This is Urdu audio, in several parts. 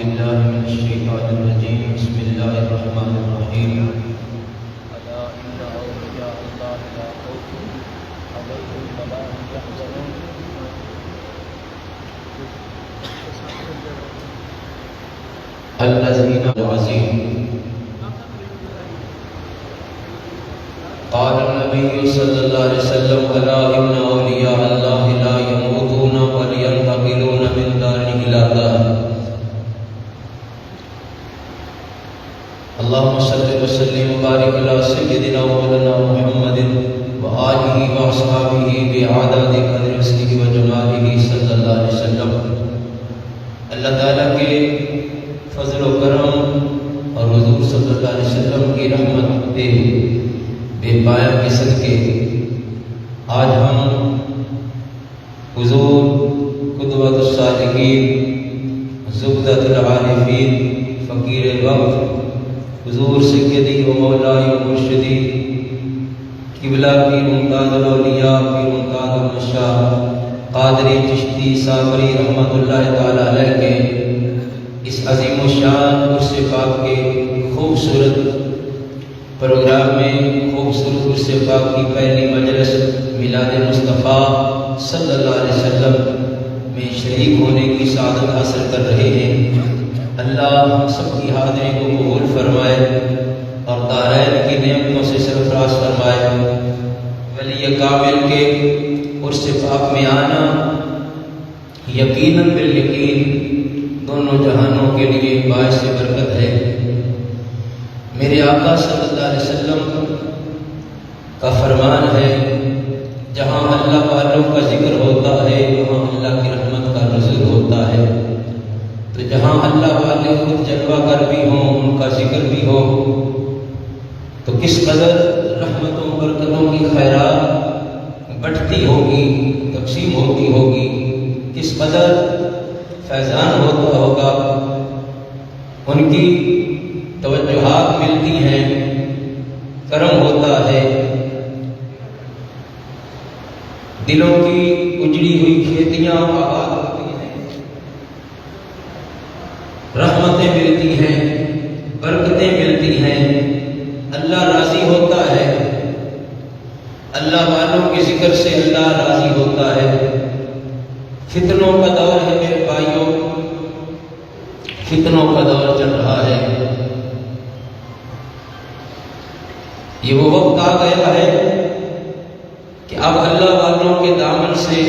بالله من الشيطان الرجيم بسم الله الرحمن الرحيم ألا إن أولياء الله لا خوف عليهم ولا هم يحزنون الذين العظيم قال النبي صلى الله عليه وسلم ألا إن أولياء الله لا يموتون بل ينتقلون من دار إلى دار اللهم صل وسلم وبارك على سيدنا ومولانا محمد وآله وأصحابه بعدد قدر اسمه وجماله صلی اللہ علیہ وسلم۔ اللہ تعالیٰ کے فضل و کرم اور حضور صلی اللہ علیہ وسلم کی رحمت بے پایا کے صدقے آج ہم حضور قدوۃ الصالحین زبدۃ العارفین فقیر وقت حضور سیدی و مولائی و مرشدی قبلہ پیر ممتاز الاولیاء پیر ممتاز المشاہ قادری چشتی صابری رحمۃ اللہ تعالی علیہ کے اس عظیم الشان عرص پاک کے خوبصورت پروگرام میں خوبصورت عرص پاک کی پہلی مجلس میلاد مصطفیٰ صلی اللہ علیہ وسلم میں شریک ہونے کی سعادت حاصل کر رہے ہیں۔ اللہ ہم سب کی حاضری کو قبول فرمائے اور دارین کی نعمتوں سے سرفراز فرمائے۔ ولی کامل کے عرص پاک میں آنا یقیناً بالیقین دونوں جہانوں کے لیے باعث برکت ہے۔ میرے آقا صلی اللہ علیہ وسلم کا فرمان ہے جہاں اللہ والوں کا ذکر ہوتا ہے وہاں اللہ کی رحمت کا نزول ہوتا ہے۔ تو جہاں اللہ والے خود جلوہ گر بھی ہوں ان کا ذکر بھی ہو تو کس قدر رحمتوں برکتوں کی خیرات بڑھتی ہوگی، تقسیم ہوگی، کس قدر فیضان ہوتا ہوگا، ان کی توجہات ملتی ہیں، کرم ہوتا ہے، دلوں کی اجڑی ہوئی کھیتیاں آباد ہوتی ہیں، رحمتیں ملتی ہیں، برکتیں ملتی ہیں، اللہ راضی ہوتا ہے۔ اللہ والوں کے ذکر سے اللہ راضی ہوتا ہے۔ فتنوں کا دور ہے میرے بھائیوں، فتنوں کا دور چل رہا ہے۔ یہ وہ وقت آ گیا ہے کہ اب اللہ والوں کے دامن سے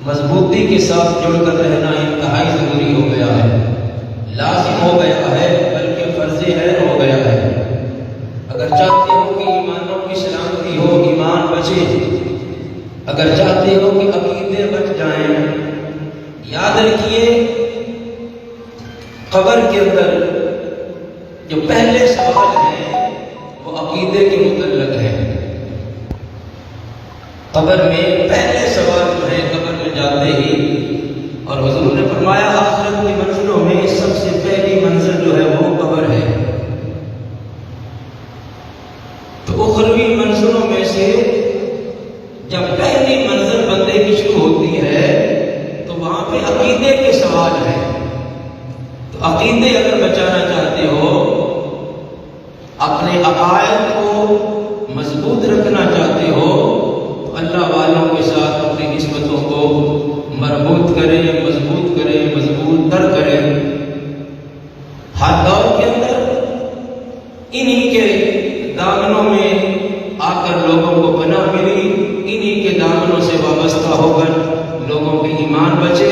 مضبوطی کے ساتھ جڑ کر رہنا انتہائی ضروری ہو گیا ہے، لازم ہو گیا ہے، بلکہ فرض عین ہو گیا ہے۔ اگر چاہتے ہو کہ ایمانوں کی سلامتی ہو، ایمان بچے، اگر چاہتے ہو کہ عقیدے بچ جائیں، یاد رکھیے قبر کے اندر جو پہلے سوال ہیں وہ عقیدے کے متعلق ہے۔ قبر میں پہلے سوال جو ہے قبر میں جاتے ہی، اور حضور نے فرمایا آخرت کی منزلوں میں سب سے پہلی منزل جو ہے وہ قبر ہے۔ تو اخروی منزلوں میں سے جب پہلی منزل بندے کی شروع ہوتی ہے تو وہاں پہ عقیدے کے سوال ہیں۔ تو عقیدے اگر بچانا چاہتے ہو، اپنے عقائد کو مضبوط رکھنا چاہتے ہو تو اللہ والوں کے ساتھ اپنی نسبتوں کو مربوط کریں، مضبوط کریں، مضبوط تر کریں۔ ہر دور کے اندر انہی کے دامنوں میں آ کر لوگوں کو پناہ ملی، انہی کے دامنوں سے وابستہ ہو کر لوگوں کے ایمان بچے،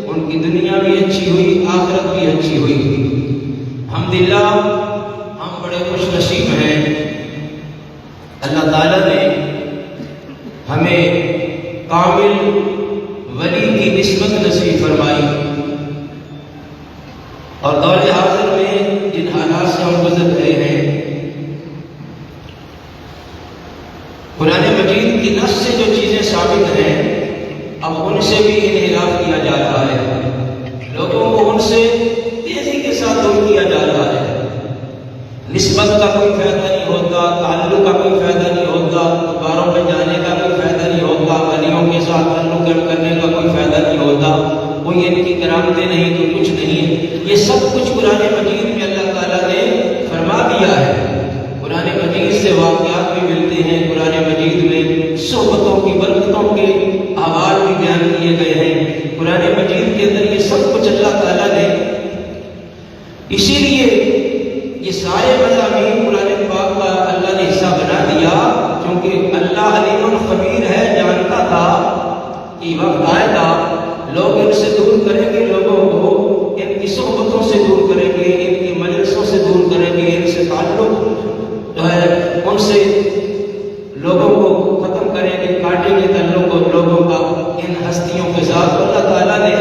ان کی دنیا بھی اچھی ہوئی، آخرت بھی اچھی ہوئی۔ الحمدللہ ہم بڑے خوش نصیب ہیں، اللہ تعالیٰ نے ہمیں کامل ولی کی نسبت نصیب فرمائی، اور دور حاضر میں جن حالات سے ہم گزر رہے ہیں، قرآن مجید کی نص سے جو چیزیں ثابت ہیں اب ان سے بھی انحراف کیا جا رہا ہے، لوگوں کو ان سے تیزی کے ساتھ دور کیا جا رہا ہے۔ نسبت کا کوئی فائدہ نہیں ہوتا، تعلق کا کوئی فائدہ نہیں ہوتا، دوباروں میں جانے کا کوئی فائدہ نہیں ہوتا، ولیوں کے ساتھ تعلق کرنے کا کوئی فائدہ نہیں ہوتا، کوئی ان کی کرامتیں نہیں تو کچھ نہیں ہے۔ سب کچھ قرآن مجید میں اللہ تعالیٰ نے فرما دیا ہے۔ قرآن مجید سے واقعات بھی ملتے ہیں، قرآن مجید میں صحبتوں کی برکتوں کے احوال بھی بیان کیے گئے ہیں، قرآن مجید کے اندر یہ سب کچھ اللہ تعالیٰ نے، اسی لیے یہ سارے مضامین قرآن پاک کا اللہ نے حصہ بنا دیا، کیونکہ اللہ علیم خبیر ہے، جانتا تھا کہ وقت آئے گا لوگ ان سے دور کریں گے، لوگوں کو ان کی صحبتوں سے دور کریں گے، ان کی مجلسوں سے دور کریں گے، ان سے تعلق جو ہے ان سے لوگوں کو ختم کریں گے، کاٹیں گے تعلق لوگوں کا ان ہستیوں کے ساتھ۔ اللہ تعالیٰ نے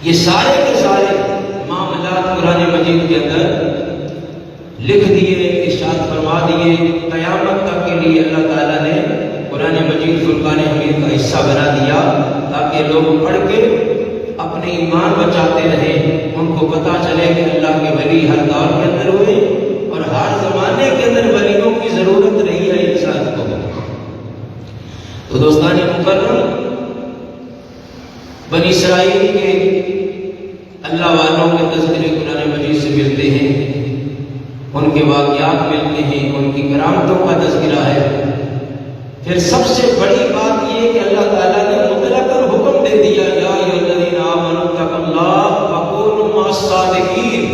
یہ سارے کے سارے معاملات قرآن مجید کے اندر لکھ دیے، ارشاد فرما دیے، قیامت تک کے لیے اللہ تعالیٰ نے قرآن مجید فرقان حمید کا حصہ بنا دیا، تاکہ لوگ پڑھ کے اپنے ایمان بچاتے رہیں، ان کو پتہ چلے کہ اللہ کے ولی ہر دور کے اندر ہوئے اور ہر زمانے کے اندر ولیوں کی ضرورت رہی ہے انسان کو۔ تو دوستان مکرم، بنی اسرائیل کے اللہ والوں کے تذکرے قرآن مجید سے ملتے ہیں، ان کے واقعات ملتے ہیں، ان کی کرامتوں کا تذکرہ ہے۔ پھر سب سے بڑی بات یہ کہ اللہ تعالیٰ نے مطلق حکم دے دیا، یا ایھا الذین آمنوا اتقوا اللہ وکونوا مع الصادقین،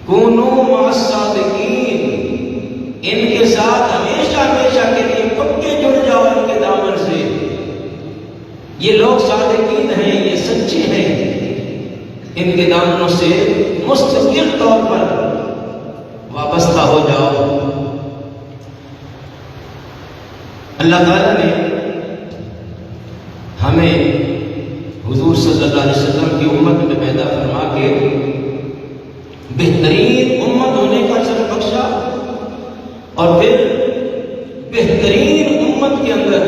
کونوا مع الصادقین، ان کے ساتھ ہمیشہ ہمیشہ کے لیے پکے جڑ جاؤ ان کے دامن سے۔ یہ لوگ صادقین ہیں، یہ سچے ہیں، ان کے دامنوں سے مستقل طور پر وابستہ ہو جاؤ۔ اللہ تعالیٰ نے ہمیں حضور صلی اللہ علیہ وسلم کی امت میں پیدا فرما کے بہترین امت ہونے کا شرف بخشا، اور پھر بہترین امت کے اندر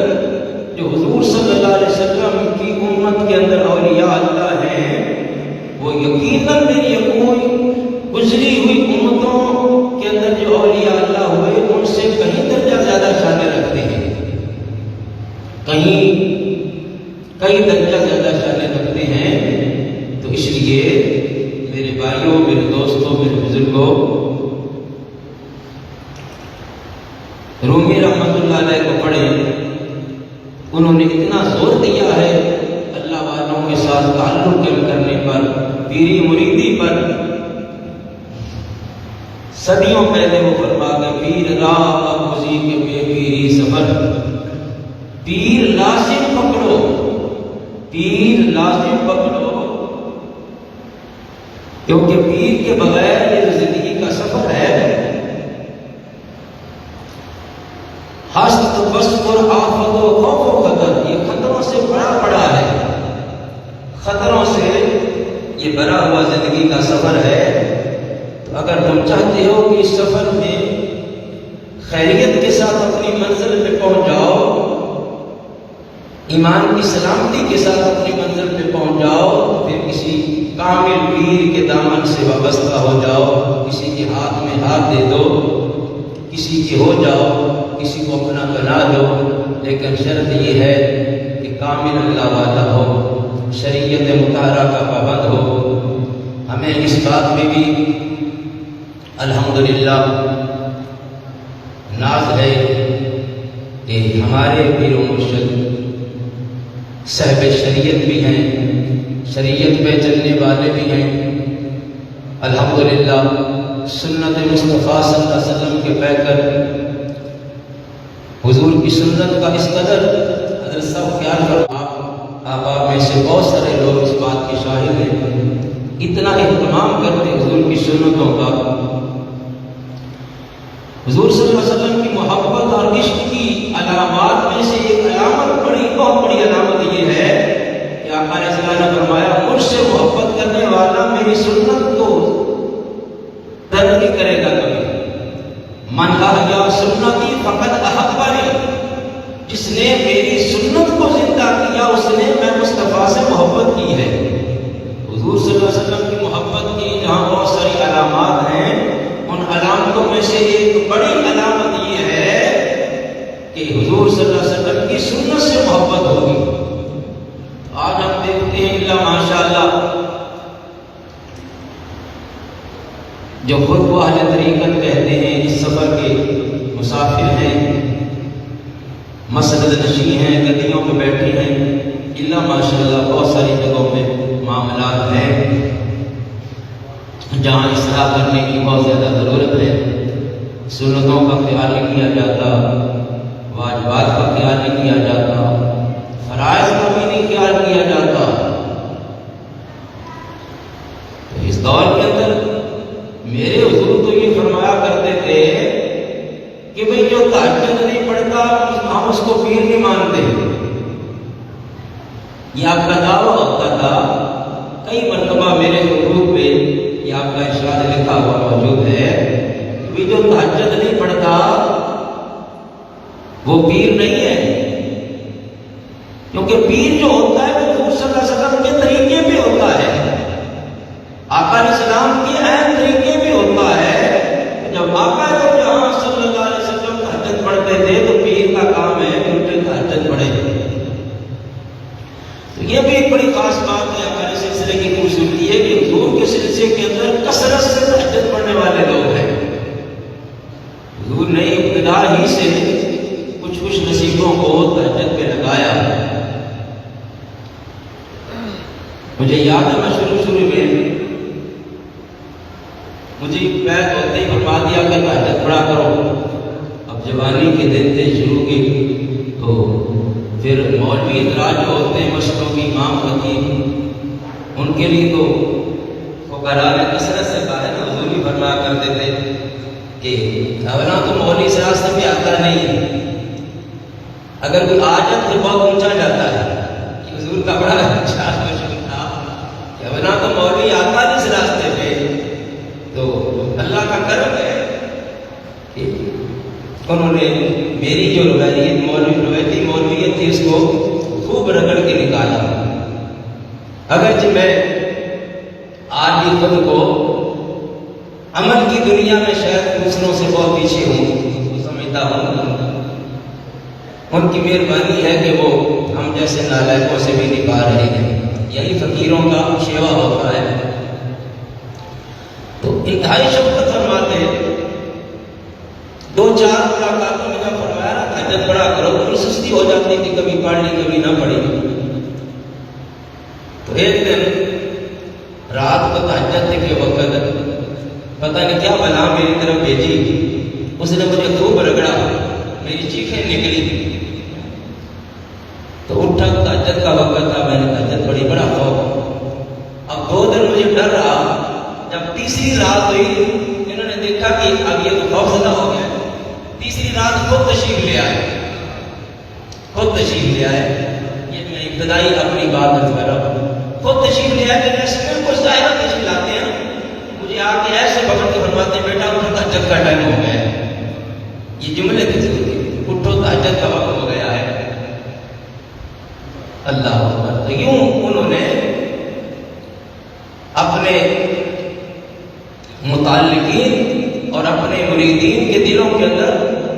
جو حضور صلی اللہ علیہ وسلم کی امت کے اندر اولیاء اللہ ہیں، وہ یقیناً نہیں کوئی گزری ہوئی امتوں کے اندر جو اولیاء اللہ ہوئے ان سے کہیں درجہ زیادہ شان رکھتے ہیں، کئی درجہ زیادہ شان رکھتے ہیں۔ تو اس لیے میرے بھائیوں، میرے دوستوں، میرے بزرگوں، رومی رحمۃ اللہ علیہ کو پڑھیں، انہوں نے اتنا زور دیا ہے اللہ والوں کے ساتھ تعلق کرنے پر، پیری مریدی پر۔ صدیوں پہلے وہ فرما گئے، پیر راہ خوشی کے بے پیری سفر، پیر لازم پکڑو، پیر لازم پکڑو، کیونکہ پیر کے بغیر یہ زندگی کا سفر ہے۔ ہست بست اور آفت و خوف و خطر، یہ خطروں سے بڑا پڑا ہے، خطروں سے یہ بھرا ہوا زندگی کا سفر ہے۔ تو اگر تم چاہتے ہو کہ اس سفر میں خیریت کے ساتھ اپنی منزل پہ پہنچ جاؤ، ایمان کی سلامتی کے ساتھ اپنی منزل پہ پہنچ جاؤ، تو پھر کسی کامل پیر کے دامن سے وابستہ ہو جاؤ، کسی کے ہاتھ میں ہاتھ دے دو، کسی کے ہو جاؤ، کسی کو اپنا بنا دو، لیکن شرط یہ ہے کہ کامل اللہ والا ہو، شریعت مطہرہ کا پابند ہو۔ ہمیں اس بات میں بھی الحمدللہ ناز ہے کہ ہمارے پیر و مرشد صاحب شریعت بھی ہیں، شریعت پہ چلنے والے بھی ہیں، الحمدللہ سنت مصطفیٰ صلی اللہ علیہ وسلم کے پہ کر حضور کی سنت کا اس قدر حضرت صاحب خیال فرما، آپ میں سے بہت سارے لوگ اس بات کے شاہد ہیں، اتنا اہتمام کرتے حضور کی سنتوں کا۔ حضور صلی اللہ علیہ وسلم کی محبت اور عشق کی علامات میں سے ایک علامت بہت بڑی علامت یہ ہے کہ آقا علیہ السلام نے فرمایا، مجھ سے محبت کرنے والا میری سنت کو ترک نہیں کرے گا کبھی۔ من احیا سنتی فقد احبنی، جس نے میری سنت کو زندہ کیا اس نے میں مصطفیٰ سے محبت کی ہے۔ حضور صلی اللہ علیہ وسلم کی محبت کی جہاں بہت ساری علامات ہیں، ان علامتوں میں سے ایک بڑی علامت یہ ہے کہ حضور صلی اللہ علیہ وسلم کی سنت سے محبت ہوگی۔ آج ہم دیکھتے ہیں اللہ ماشاءاللہ جو خود کو اہل طریقت کہتے ہیں، اس سفر کے مسافر ہیں، مسجد نشین ہیں، گدیوں پہ بیٹھے ہیں، اللہ ماشاء اللہ بہت ساری جگہوں پہ معاملات ہیں جہاں اصلاح کرنے کی بہت زیادہ ضرورت ہے۔ سنتوں کا خیال نہیں کیا جاتا، واجبات کا خیال نہیں کیا جاتا، فرائض کا بھی نہیں خیال کیا جاتا۔ تو اس دور کے اندر میرے حضور تو یہ فرمایا کرتے تھے کہ بھئی جو تہجد نہیں پڑھتا ہم اس کو پیر نہیں مانتے۔ یہ آپ کا دعویٰ ہوتا تھا، کئی مرتبہ میرے حضور پہ یہ آپ کا ارشاد لکھا ہوا موجود ہے کہ جو تہجد نہیں پڑھتا وہ پیر نہیں ہے، کیونکہ پیر جو ہوتا ہے وہ حضور صلی اللہ علیہ وسلم کے طریقے پہ ہوتا ہے، آقا علیہ السلام کے عین طریقے پہ ہوتا ہے۔ جب آقا جہاں صلی اللہ علیہ وسلم تہجد پڑھتے تھے تو پیر کا کام ہے کہ ان کے تہجد پڑھے۔ تو یہ بھی ایک بڑی خاص بات ہے ہمارے سلسلے کی خوبصورتی ہے کہ حضور کے سلسلے کے اندر کثرت سے تہجد پڑھنے والے لوگ ہیں۔ حضور نے ابتدا ہی سے کچھ نصیبوں کو تہجد پہ لگایا۔ مجھے یاد ہے میں شروع میں مجھے بیت ہوتے ہی فرما دیا کہ تہجد پڑھا کرو۔ اب جوانی کے دن تھے شروع کے، تو پھر مولوی حضرات جو ہوتے ہیں مسجدوں کی امام خطیب، ان کے لیے تو فقراء نے کثرت سے کہا ہے نا، حضور بھی فرمایا کرتے تھے کہ اولا تو مولوی اس راستے پہ آتا نہیں ہے، اگر کوئی آ جائے تو بہت اونچا جاتا ہے کہ حضور کا بڑا اچھا مشہور تھا کہ اولا تو مولوی آتا نہیں اس راستے پہ۔ تو اللہ کا کرم ہے کہ انہوں نے میری جو روایتی مولویت تھی اس کو خوب رگڑ کے نکالا۔ اگرچہ میں آج بھی خود کو عمل کی دنیا میں شاید دوسروں سے بہت پیچھے ہوں، سمجھتا ہوں ان کی مہربانی ہے کہ وہ ہم جیسے نالائقوں سے بھی نہیں پا رہے ہیں، یہی فقیروں کا شیوا ہوتا ہے۔ تو انتہائی شفقت فرماتے ہیں، 2-4 ملاقاتوں میں جب فرمایا نا تہجد پڑھا کرو، تھوڑی سستی ہو جاتی کہ کبھی پڑھ لی کبھی نہ پڑھی۔ تو ایک دن رات کو تہجد کے وقت پتہ نہیں کیا بلا میری طرف بھیجی، اس نے مجھے خوب رگڑا، میری چیخیں نکلی۔ تو اٹھا، تہجد کا وقت تھا، میں نے تہجد پڑھی، بڑا خوف۔ اب 2 دن مجھے ڈر رہا۔ جب تیسری رات ہوئی انہوں نے دیکھا کہ اب یہ تو خوف زدہ ہو گیا، تیسری رات خود تشریف لے آئے۔ یہ میں ابتدائی اپنی بات کر رہا ہوں، خود تشریف لے آئے۔ کہ ایسے میں کچھ ظاہرہ تشریف لاتے ہیں، مجھے آ کے ایسے پکڑ کے فرماتے ہیں بیٹا اٹھو تہجد کا ٹائم ہو گیا ہے۔ یہ جملے تھے، اٹھو تہجد کا وقت ہو گیا ہے۔ اللہ اکبر۔ تو یوں انہوں نے اپنے متعلقین اور اپنے مریدین کے دلوں کے اندر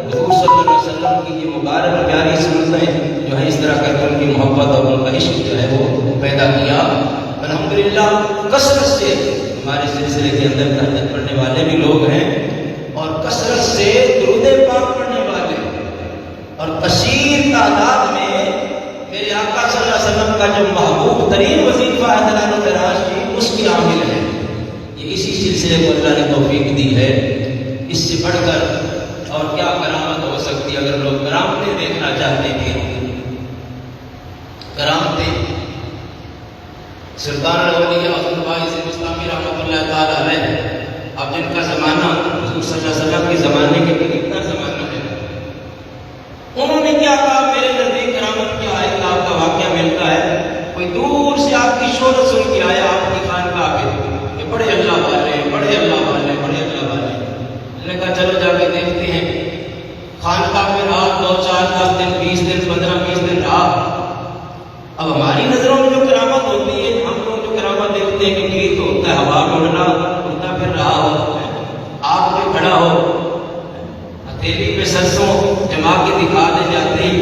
حضور صلی اللہ علیہ وسلم کی یہ مبارک پیاری سنتیں جو ہے اس طرح کر کے ان کی محبت اور ان کا عشق جو ہے وہ پیدا کیا۔ الحمدللہ کثرت سے ہمارے سلسلے کے اندر تہجد پڑھنے والے بھی لوگ ہیں، اور کثرت سے درود پاک پڑھنے والے، اور کثیر تعداد میں میرے آقا صلی اللہ علیہ وسلم کا جو محبوب ترین وظیفہ ہے دلال و خراج کی، اس کی عامل ہے۔ یہ اسی سلسلے کو اللہ نے توفیق دی ہے۔ اس سے بڑھ کر اور کیا کرامت ہو سکتی ہے؟ اگر لوگ کرامتیں دیکھنا چاہتے ہیں، کرامتیں سلطان الاولیاء عبد الباعث بستامی رحمۃ اللہ تعالی علیہ، اب جن کا زمانہ حضور صلی اللہ علیہ وسلم کے زمانے کے قریب کا زمانہ ہے، انہوں نے کیا کہا؟ میرے نزدیک کرامت کیا ہے؟ آپ کا واقعہ ملتا ہے، کوئی دور سے آپ کی شہرت سن کے آیا آپ کی خانقاہ پہ، کہ بڑے اللہ والے، بڑے اللہ والے، بڑے اللہ والے۔ میں نے کہا چلو جا کے دیکھتے ہیں۔ خانقاہ میں رہا 2, 4, 10 دن، 20 دن، 15, 20 دن رہا۔ اب ہماری نظروں میں جو کرامت ہوتی ہے، ہم لوگ جو کرامت دیکھتے ہیں کہ پیر تو ہوتا ہے ہوا میں اڑنا، اڑتا پھر رہا ہو، آگ پہ کھڑا ہو، ہتھیلی پہ سرسوں جما کے دکھا دے جاتے ہیں،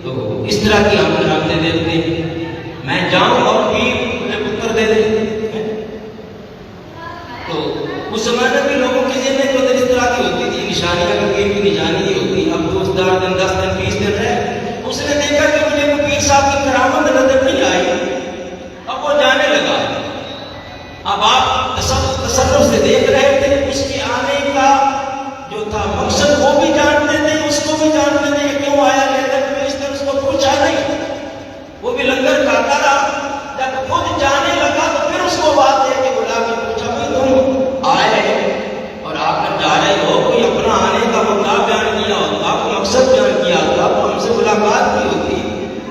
تو اس طرح کی ہم کرامتیں دیکھتے ہیں۔ میں جاؤں اور پیر مجھے پتر دے دے، تو اس زمانے اب آپ تصرف سے دیکھ رہے تھے، اس کے آنے کا جو تھا مقصد وہ بھی جانتے تھے، اس کو بھی جانتے تھے کہ کیوں آیا، لیکن پھر اس نے اس کو پوچھا نہیں، وہ بھی لنگر کھاتا رہا۔ جب خود جانے لگا تو پھر اس کو بات ہے کہ بلا کے پوچھا بھائی تم آئے اور آ کر جا رہے ہو، کوئی اپنا آنے کا مدعا بیان کیا ہوتا، کوئی مقصد بیان کیا ہوتا تو ہم سے ملاقات کی ہوتی۔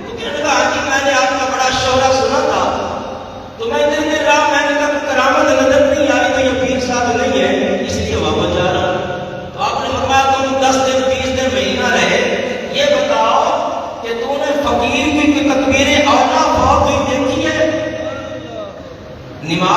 تو کہنے لگا ہاں جی میں نے آپ کا بڑا شعرا سنا تھا، تو میں ادھر ادھر رہا، میں نے کہا کرامت نظر نہیں آئی تو یہ پیر صاحب نہیں ہے، اس لیے واپس جا رہا ہوں۔ تو آپ نے فرمایا تم 10 دن 20 دن مہینہ رہے، یہ بتاؤ کہ تو نے فقیر کی تکبیر اعلیٰ بہت ہوئی دیکھی ہے؟ نماز